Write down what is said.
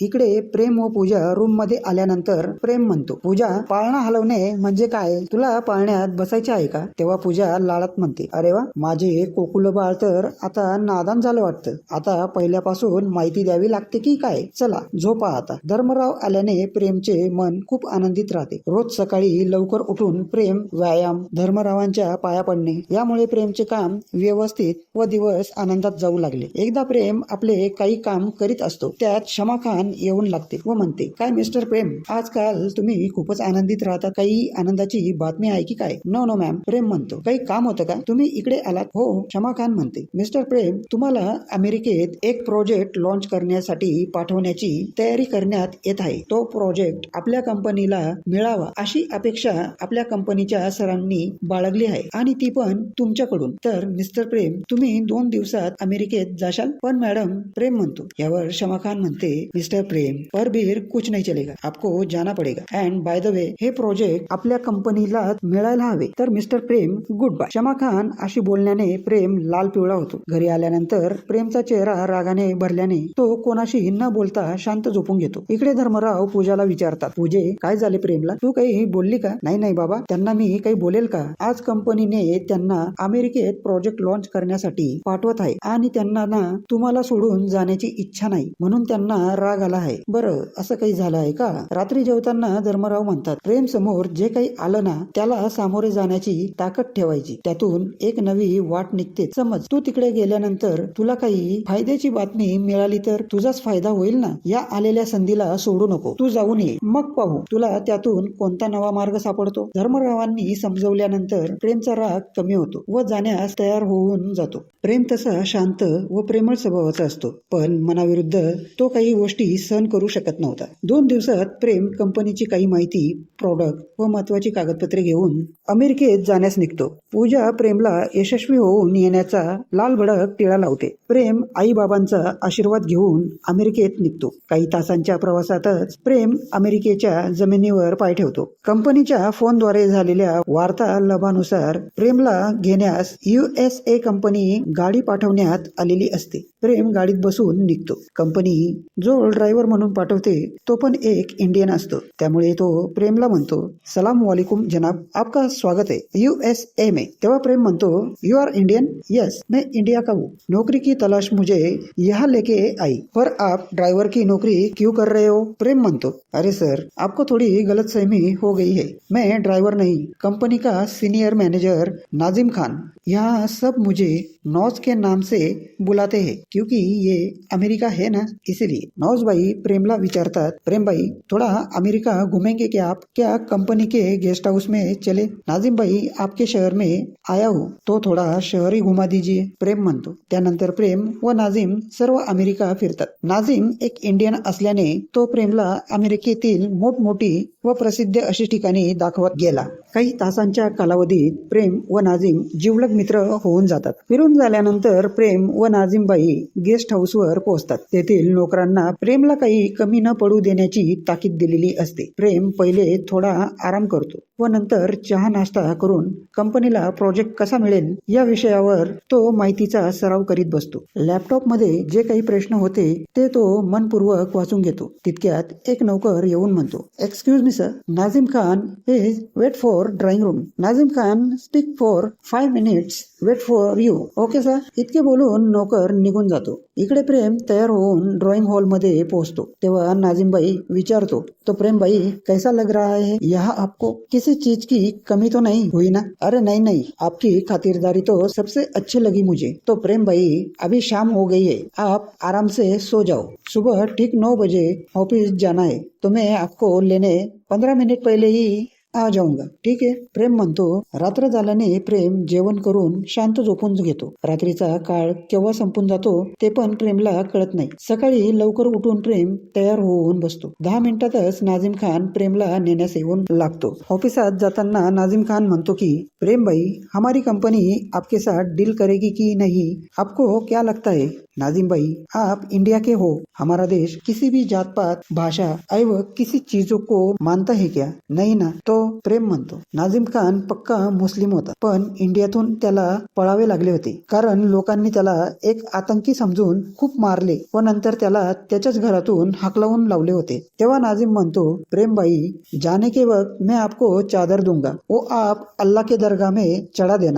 इकडे प्रेम व पूजा रूम मध्ये आल्यानंतर प्रेम म्हणतो, पूजा पाळणा हलवणे म्हणजे काय? तुला पाळण्यात बसायचे आहे का? तेव्हा पूजा लाडात म्हणते, अरे वा, माझे कोकुल बाळ तर आता नादान झालं वाटतं. आता पहिल्यापासून माहिती द्यावी लागते की काय? चला झोपा आता. धर्मराव आल्याने प्रेमचे मन खूप आनंदित राहते. रोज सकाळी लवकर उठून प्रेम व्यायाम, धर्मरावांच्या पाया पडणे यामुळे प्रेमचे काम व्यवस्थित व दिवस आनंदात जाऊ लागले. एकदा प्रेम आपले काही काम करीत असतो, त्यात शमा खान येऊन लागते व म्हणते, काय मिस्टर प्रेम, आजकाल तुम्ही खूपच आनंदित राहता, काही आनंदाची बातमी आहे की काय? No no ma'am. प्रेम म्हणतो, काही काम होतं का? तुम्ही इकडे आलात? हो. शमा खान म्हणते, मिस्टर प्रेम, तुम्हाला अमेरिकेत एक प्रोजेक्ट लॉन्च करण्यासाठी पाठवण्याची तयारी करण्यात येत आहे. तो प्रोजेक्ट आपल्या कंपनीला मिळावा अशी अपेक्षा आपल्या कंपनीच्या सरांनी बाळगली आहे आणि ती पण तुमच्याकडून. तर मिस्टर प्रेम, तुम्ही 2 दिवसात अमेरिकेत जाशाल? पण मॅडम. प्रेम म्हणतो. यावर शमा खान म्हणते, मिस्टर प्रेम, पर भीर कुछ नहीं चलेगा, आपको जाना पडेगा. अँड बाय द वे, हे प्रोजेक्ट आपल्या कंपनीला मिळायला हवे. तर मिस्टर प्रेम, गुड बाय. शमा खान अशी बोलण्याने प्रेम लाल पिवळा होतो. घरी आल्यानंतर प्रेमचा चेहरा रागाने भरल्याने तो कोणाशी न बोलता शांत झोपून घेतो. इकडे धर्मराव पूजाला विचारतात, पूजे, काय झाले प्रेमला? तू काही बोलली का? नाही नाही बाबा, त्यांना मी काही बोलेल का? आज कंपनीने त्यांना अमेरिकेत प्रोजेक्ट लॉन्च करण्यासाठी पाठवत आहे आणि त्यांना ना तुम्हाला सोडून जाण्याची इच्छा नाही, म्हणून त्यांना राग आला आहे. बरं, असं काही झालं आहे का? रात्री जेवताना धर्मराव म्हणतात, प्रेम समोर जे काही आलं ना त्याला सामोरे जाण्याची ताकद ठेवायची, त्यातून एक नवी वाट निघते. समज तू तिकडे गेल्यानंतर तुला काही फायद्याची बातमी मिळाली तर तुझाच फायदा होईल ना. या आलेल्या संधीला सोडू नको, तू जाऊन ये, मग पाहू तुला त्यातून कोणता नवा मार्ग सापडतो. धर्मरावांनी समजवल्यानंतर प्रेमचा राग कमी होतो व जाण्यास तयार होऊन जातो. प्रेम तसा शांत व प्रेमळ स्वभावाचा असतो, पण मनाविरुद्ध तो काही गोष्टी सहन करू शकत नव्हता. 2 दिवसात प्रेम कंपनीची काही माहिती, प्रोडक्ट व महत्वाची कागदपत्रे घेऊन अमेरिकेत जाण्यास निघतो. पूजा प्रेमला यशस्वी होऊन येण्याचा लाल भडक टिळा लावते. प्रेम आई बाबांचा आशीर्वाद घेऊन अमेरिकेत निघतो. काही तासांच्या प्रवासातच प्रेम अमेरिकेच्या जमिनीवर पाय ठेवतो. कंपनीच्या फोनद्वारे झालेल्या वार्तालापानुसार प्रेमला घेण्यास USA कंपनी गाडी पाठवण्यात आलेली असते. प्रेम गाडीत बसून निघतो. कंपनी जो ड्रायव्हर म्हणून पाठवते तो पण एक इंडियन असतो, त्यामुळे तो प्रेमला म्हणतो, सलाम वालेकुम जनाब, आपका स्वागत है USA में. तेव्हा प्रेम म्हणतो, यू आर इंडियन? यस, मैं इंडिया का हूँ. नौकरी की तलाश मुझे यहाँ लेके आई, पर आप ड्राइवर की नौकरी क्यों कर रहे हो? प्रेम म्हणतो, अरे सर, आपको थोड़ी गलतफहमी हो गई है. मैं ड्राइवर नहीं, कंपनी का सीनियर मैनेजर नाजिम खान. यहाँ सब मुझे नौज के नाम से बुलाते हैं क्योंकि ये अमेरिका है ना, इसीलिए. नौज भाई प्रेमला विचारतात, प्रेम भाई, थोड़ा अमेरिका घूमेंगे क्या आप? क्या कंपनी के गेस्ट हाउस में चले? नाजिम भाई, आपके शहर में आया हूँ तो थोड़ा शहर ही घुमा दीजिए. प्रेम म्हणतो. त्यानंतर प्रेम व नाजिम सर्व अमेरिका फिरतात. नाजिम एक इंडियन असल्याने तो प्रेमला अमेरिकेतील मोठमोठी व प्रसिद्ध अशी ठिकाणी दाखवत गेला. काही तासांच्या कालावधीत प्रेम व नाजिम जिवलग मित्र होऊन जातात. फिरून झाल्यानंतर प्रेम व नाजिमबाई गेस्ट हाऊसवर पोहोचतात. तेथील नोकरांना प्रेमला काही कमी न पडू देण्याची ताकीद दिलेली असते. प्रेम पहिले थोडा आराम करतो व नंतर चहा नाश्ता करून कंपनीला प्रोजेक्ट कसा मिळेल या विषयावर तो माहितीचा सराव करीत बसतो. लॅपटॉप मध्ये जे काही प्रश्न होते ते तो मनपूर्वक वाचून घेतो. तितक्यात एक नौकर येऊन म्हणतो, excuse me sir, Nazim Khan is wait for drawing room. Nazim Khan speak for 5 minutes, wait for you. Okay sir. इतके बोलून नौकर निघून जातो. इकडे प्रेम तयार होऊन ड्रॉइंग हॉल मध्ये पोहोचतो. तेव्हा नाजिमबाई विचारतो, तो प्रेम भाई कैसा लग रहा है? यहाँ आपको किसी चीज की कमी तो नहीं हुई ना? अरे नहीं नहीं, आपकी खातिरदारी तो सबसे अच्छी लगी मुझे. तो प्रेम भाई, अभी शाम हो गई है, आप आराम से सो जाओ, सुबह ठीक 9 बजे ऑफिस जाना है, तो मैं आपको लेने 15 मिनिट पहले ही आ जाऊंगा. ठीक आहे. प्रेम म्हणतो. रात्र झाल्याने प्रेम जेवण करून शांत झोपून घेतो. रात्रीचा काळ केव्हा संपून जातो ते पण प्रेमला कळत नाही. सकाळी लवकर उठून प्रेम तयार होऊन बसतो. 10 मिनिटातच नाजिम खान प्रेमला नेण्यास येऊन लागतो. ऑफिसात जाताना नाजिम खान म्हणतो की, प्रेम भाई, हमारी कंपनी आपके साथ डील करेगी कि नहीं, आपको क्या लगता है? नाजिम भाई, आप इंडिया के हो, हमारा देश किसी भी जात पात, भाषा एवं किसी चीजों को मानता है क्या? नहीं ना. तो प्रेम म्हणतो. नाझिम खान पक्का मुस्लिम होता, पण इंडियातून त्याला पळावे लागले होते, कारण लोकांनी त्याला एक आतंकी समजून खूप मारले व नंतर त्याला त्याच्याच घरातून हाकलवून लावले होते. तेव्हा नाझिम म्हणतो, प्रेम भाई, जाने के वक्त मैं आपको चादर दूंगा, वो आप अल्लाह के दरगाह में चढ़ा देना.